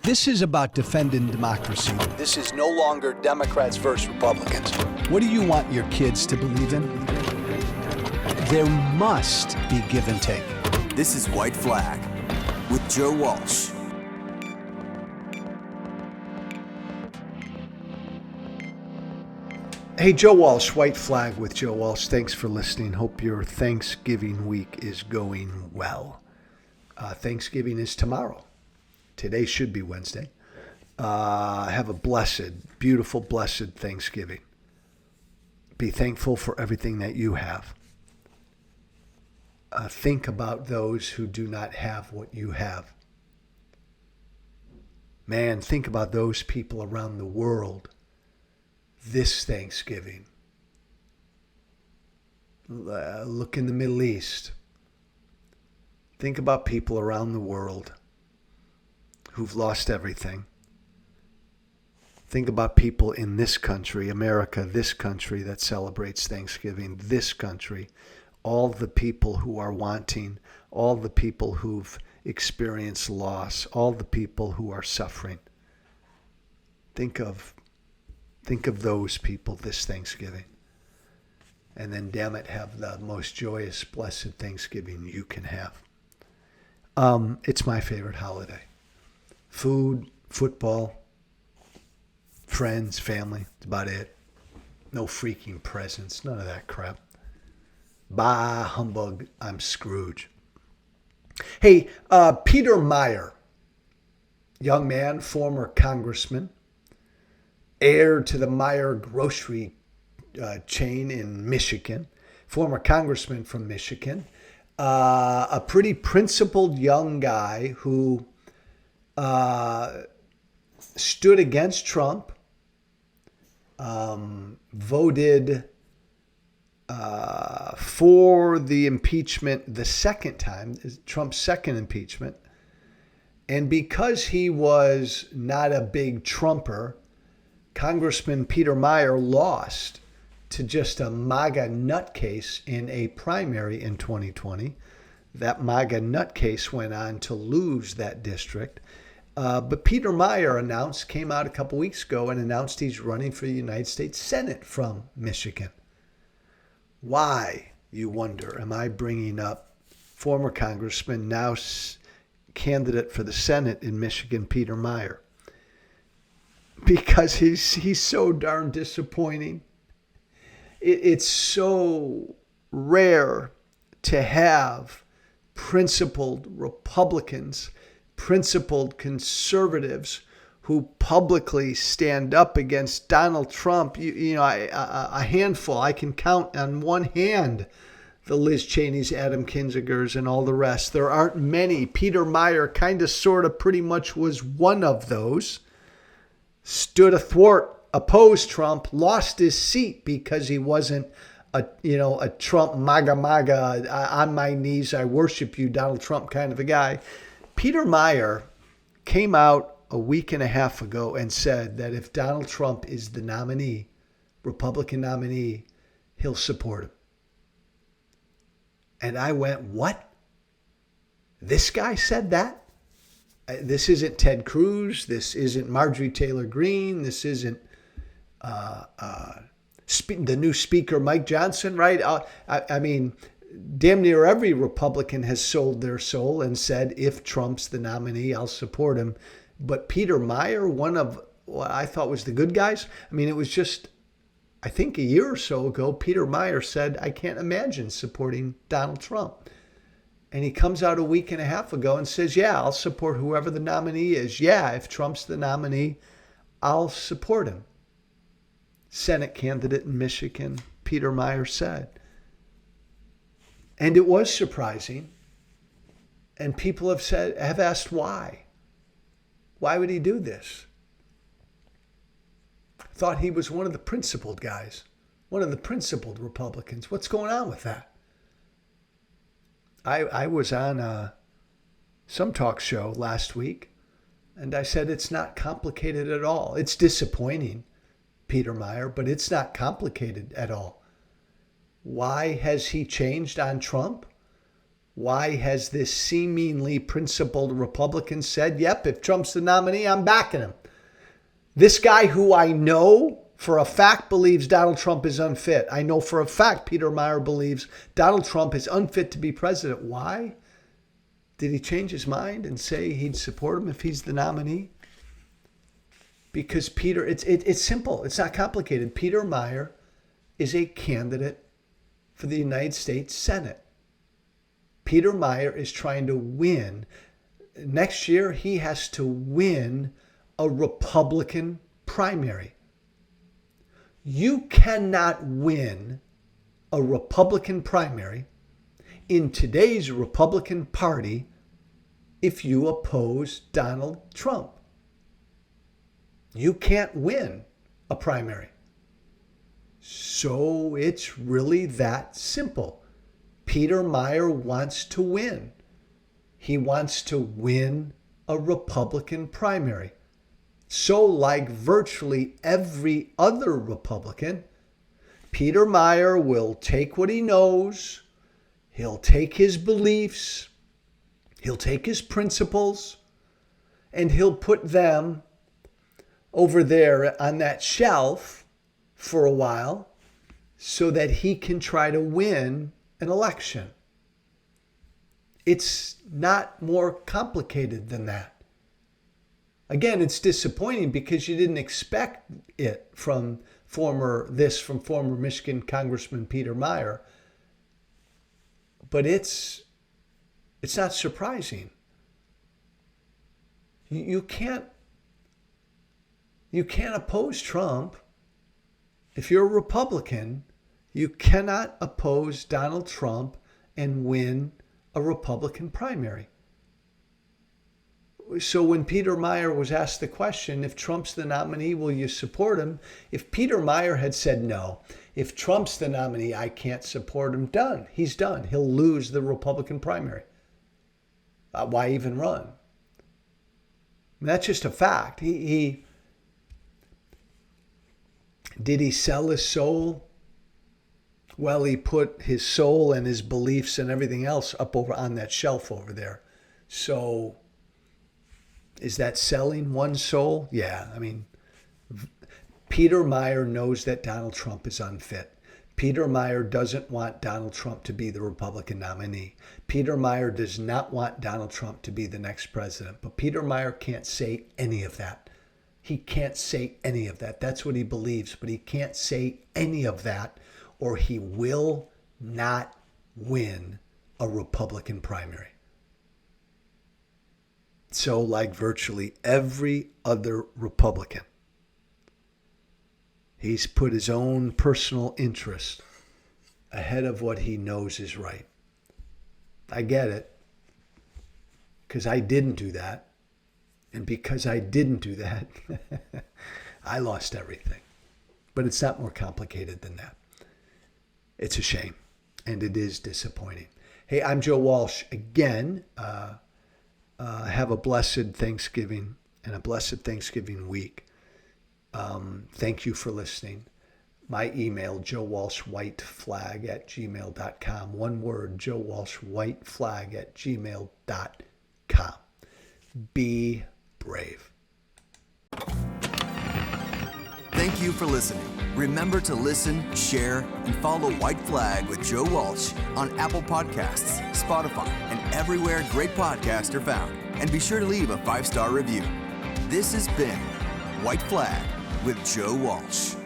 This is about defending democracy. This is no longer Democrats versus Republicans. What do you want your kids to believe in? There must be give and take. This is White Flag with Joe Walsh. Hey, Joe Walsh, White Flag with Joe Walsh. Thanks for listening. Hope your Thanksgiving week is going well. Thanksgiving is tomorrow. Today should be Wednesday. Have a blessed, beautiful, blessed Thanksgiving. Be thankful for everything that you have. Think about those who do not have what you have. Man, think about those people around the world this Thanksgiving. Look in the Middle East. Think about people around the world who've lost everything. Think about people in this country, America, this country that celebrates Thanksgiving, this country, all the people who are wanting, all the people who've experienced loss, all the people who are suffering. Think of those people this Thanksgiving. And then, damn it, have the most joyous, blessed Thanksgiving you can have. It's my favorite holiday. Food, football, friends, family, that's about it. No freaking presents, none of that crap. Bah, humbug, I'm Scrooge. Hey, Peter Meyer, young man, former congressman, heir to the Meyer grocery chain in Michigan, former congressman from Michigan, a pretty principled young guy who stood against Trump, voted for the impeachment the second time, Trump's second impeachment. And because he was not a big Trumper, Congressman Peter Meyer lost to just a MAGA nutcase in a primary in 2020. That MAGA nutcase went on to lose that district. But Peter Meyer came out a couple weeks ago and announced he's running for the United States Senate from Michigan. Why, you wonder, am I bringing up former congressman, now candidate for the Senate in Michigan, Peter Meyer? Because he's so darn disappointing. It's so rare to have principled Republicans, principled conservatives who publicly stand up against Donald Trump. A handful. I can count on one hand the Liz Cheney's, Adam Kinzingers, and all the rest. There aren't many. Peter Meyer kind of, sort of, pretty much was one of those. Stood athwart, opposed Trump, lost his seat because he wasn't a Trump MAGA, on my knees, I worship you, Donald Trump kind of a guy. Peter Meyer came out a week and a half ago and said that if Donald Trump is the nominee, Republican nominee, he'll support him. And I went, what? This guy said that? This isn't Ted Cruz. This isn't Marjorie Taylor Greene. This isn't the new speaker, Mike Johnson, right? I mean, damn near every Republican has sold their soul and said, if Trump's the nominee, I'll support him. But Peter Meyer, one of what I thought was the good guys, I mean, it was just, I think a year or so ago, Peter Meyer said, I can't imagine supporting Donald Trump. And he comes out a week and a half ago and says, yeah, I'll support whoever the nominee is. Yeah, if Trump's the nominee, I'll support him. Senate candidate in Michigan, Peter Meyer said. And it was surprising. And people have asked why. Why would he do this? I thought he was one of the principled guys, one of the principled Republicans. What's going on with that? I was on some talk show last week, and I said it's not complicated at all. It's disappointing, Peter Meyer, but it's not complicated at all. Why has he changed on Trump? Why has this seemingly principled Republican said, yep, if Trump's the nominee, I'm backing him? This guy who I know for a fact believes Donald Trump is unfit. I know for a fact Peter Meyer believes Donald Trump is unfit to be president. Why? Did he change his mind and say he'd support him if he's the nominee? Because Peter, it's simple. It's not complicated. Peter Meyer is a candidate for the United States Senate. Peter Meyer is trying to win. Next year, he has to win a Republican primary. You cannot win a Republican primary in today's Republican Party if you oppose Donald Trump. You can't win a primary. So it's really that simple. Peter Meyer wants to win. He wants to win a Republican primary. So like virtually every other Republican, Peter Meyer will take what he knows, he'll take his beliefs, he'll take his principles, and he'll put them over there on that shelf for a while so that he can try to win an election. It's not more complicated than that. Again, it's disappointing because you didn't expect it from former Michigan Congressman Peter Meyer. But it's not surprising. You can't oppose Trump. If you're a Republican, you cannot oppose Donald Trump and win a Republican primary. So when Peter Meyer was asked the question, if Trump's the nominee, will you support him? If Peter Meyer had said no, if Trump's the nominee, I can't support him, done. He's done. He'll lose the Republican primary. Why even run? That's just a fact. Did he sell his soul? Well, he put his soul and his beliefs and everything else up over on that shelf over there. So is that selling one's soul? Yeah. I mean, Peter Meyer knows that Donald Trump is unfit. Peter Meyer doesn't want Donald Trump to be the Republican nominee. Peter Meyer does not want Donald Trump to be the next president. But Peter Meyer can't say any of that. He can't say any of that. That's what he believes. But he can't say any of that, or he will not win a Republican primary. So like virtually every other Republican, he's put his own personal interest ahead of what he knows is right. I get it, because I didn't do that. And because I didn't do that, I lost everything. But it's not more complicated than that. It's a shame, and it is disappointing. Hey, I'm Joe Walsh. Again, have a blessed Thanksgiving and a blessed Thanksgiving week. Thank you for listening. My email, joewalshwhiteflag@gmail.com. One word, joewalshwhiteflag@gmail.com. Be brave. Thank you for listening. Remember to listen, share, and follow White Flag with Joe Walsh on Apple Podcasts, Spotify, and everywhere great podcasts are found. And be sure to leave a 5-star review. This has been White Flag with Joe Walsh.